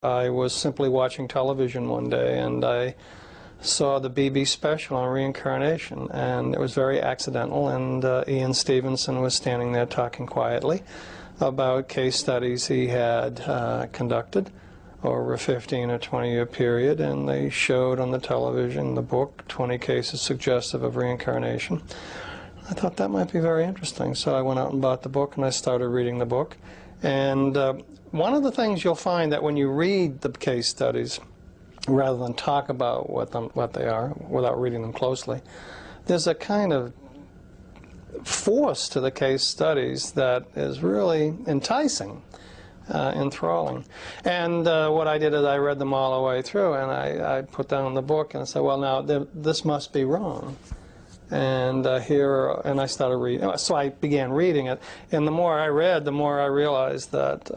I was simply watching television one day and I saw the BBC special on reincarnation, and it was very accidental, and Ian Stevenson was standing there talking quietly about case studies he had conducted over a 15 or 20-year period, and they showed on the television the book 20 cases suggestive of reincarnation. I thought that might be very interesting, so I went out and bought the book and I started reading the book. And one of the things you'll find that when you read the case studies, rather than talk about what they are without reading them closely, there's a kind of force to the case studies that is really enticing, enthralling. And what I did is I read them all the way through, and I put down the book and I said, well, now this must be wrong. And and I started reading. So I began reading it, and the more I read, the more I realized that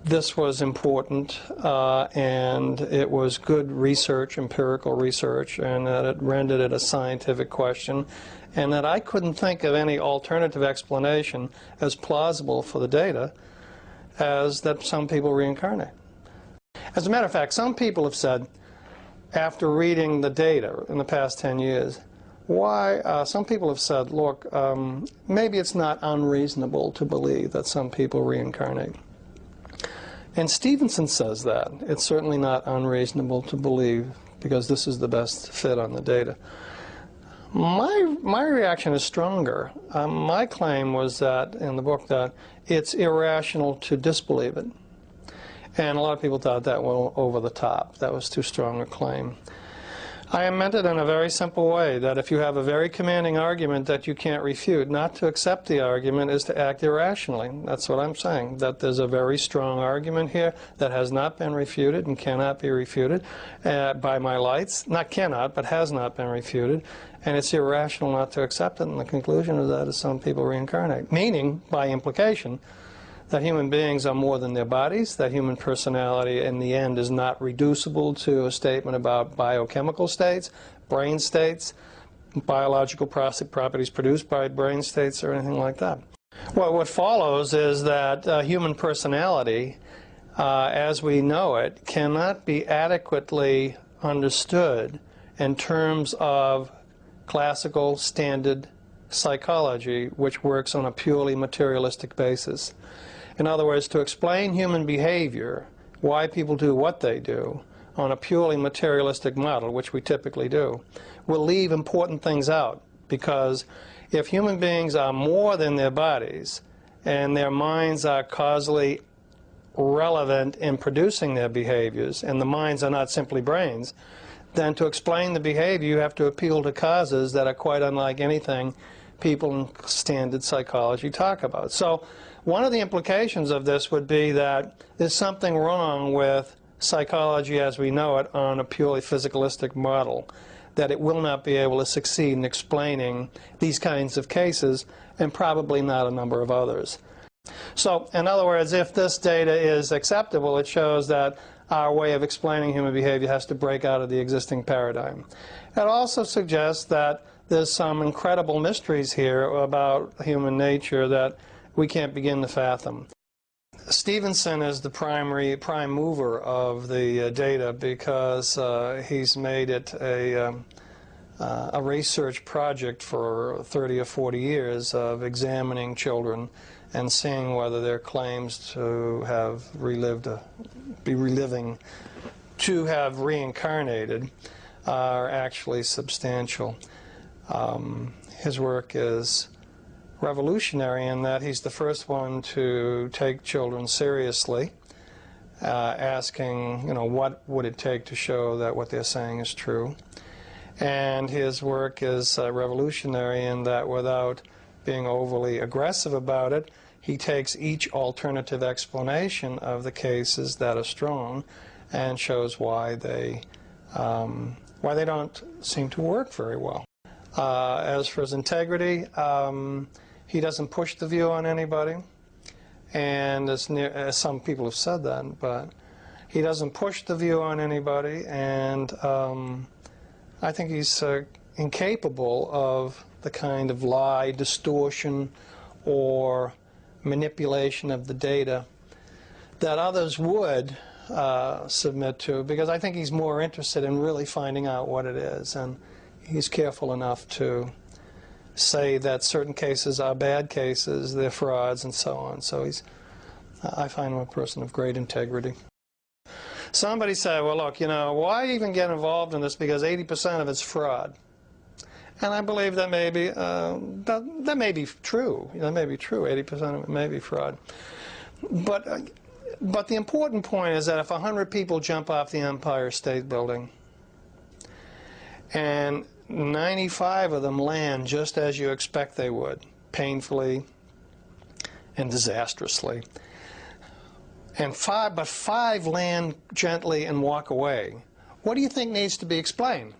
this was important, and it was good research, empirical research, and that it rendered it a scientific question, and that I couldn't think of any alternative explanation as plausible for the data as that some people reincarnate. As a matter of fact, some people have said, after reading the data in the past 10 years, some people have said, look, maybe it's not unreasonable to believe that some people reincarnate. And Stevenson says that. It's certainly not unreasonable to believe, because this is the best fit on the data. My reaction is stronger. My claim was that, in the book, that it's irrational to disbelieve it. And a lot of people thought that went over the top. That was too strong a claim. I meant it in a very simple way, that if you have a very commanding argument that you can't refute, not to accept the argument is to act irrationally. That's what I'm saying, that there's a very strong argument here that has not been refuted and cannot be refuted by my lights. Not cannot, but has not been refuted. And it's irrational not to accept it, and the conclusion of that is some people reincarnate. Meaning, by implication, that human beings are more than their bodies, that human personality in the end is not reducible to a statement about biochemical states, brain states, biological properties produced by brain states, or anything like that. Well, what follows is that human personality, as we know it, cannot be adequately understood in terms of classical standard psychology, which works on a purely materialistic basis. In other words, to explain human behavior, why people do what they do, on a purely materialistic model, which we typically do, will leave important things out. Because if human beings are more than their bodies, and their minds are causally relevant in producing their behaviors, and the minds are not simply brains, then to explain the behavior you have to appeal to causes that are quite unlike anything people in standard psychology talk about. So one of the implications of this would be that there's something wrong with psychology as we know it on a purely physicalistic model, that it will not be able to succeed in explaining these kinds of cases, and probably not a number of others. So, in other words, if this data is acceptable, it shows that our way of explaining human behavior has to break out of the existing paradigm. It also suggests that there's some incredible mysteries here about human nature that we can't begin to fathom. Stevenson is the prime mover of the data, because he's made it a research project for 30 or 40 years of examining children and seeing whether their claims to have to have reincarnated are actually substantial. His work is revolutionary in that he's the first one to take children seriously, asking, what would it take to show that what they're saying is true. And his work is revolutionary in that, without being overly aggressive about it, he takes each alternative explanation of the cases that are strong and shows why they don't seem to work very well. As for his integrity, he doesn't push the view on anybody, and as some people have said that, but he doesn't push the view on anybody, and I think he's incapable of the kind of lie, distortion, or manipulation of the data that others would submit to, because I think he's more interested in really finding out what it is, and he's careful enough to say that certain cases are bad cases, they're frauds, and so on. So I find him a person of great integrity. Somebody said, well, look, you know, why even get involved in this, because 80% of it's fraud. And I believe that may be, that may be true. That may be true. 80% of it may be fraud. But the important point is that if 100 people jump off the Empire State Building and 95 of them land just as you expect they would, painfully and disastrously, and but five land gently and walk away, what do you think needs to be explained?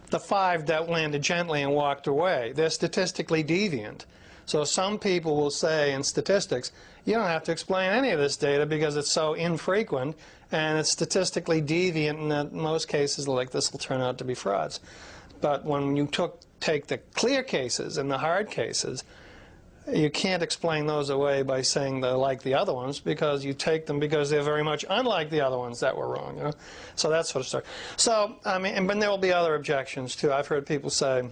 The 5 that landed gently and walked away, they're statistically deviant. So some people will say in statistics, you don't have to explain any of this data because it's so infrequent and it's statistically deviant, and in most cases like this will turn out to be frauds. But when you take the clear cases and the hard cases, you can't explain those away by saying they're like the other ones, because you take them because they're very much unlike the other ones that were wrong. You know? So that sort of stuff. So, I mean, but there will be other objections too. I've heard people say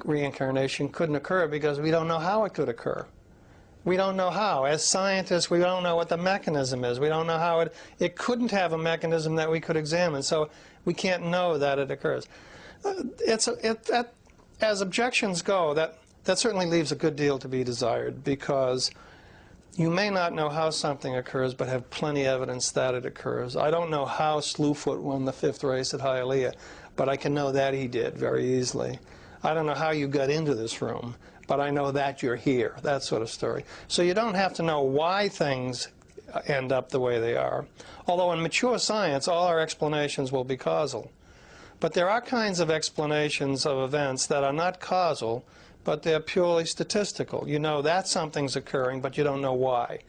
reincarnation couldn't occur because we don't know how it could occur. We don't know how. As scientists, we don't know what the mechanism is. We don't know how it couldn't have a mechanism that we could examine. So we can't know that it occurs. As objections go, that certainly leaves a good deal to be desired, because you may not know how something occurs but have plenty of evidence that it occurs. I don't know how Slewfoot won the 5th race at Hialeah, but I can know that he did very easily. I don't know how you got into this room, but I know that you're here, that sort of story. So you don't have to know why things end up the way they are. Although in mature science, all our explanations will be causal. But there are kinds of explanations of events that are not causal, but they're purely statistical. You know that something's occurring, but you don't know why.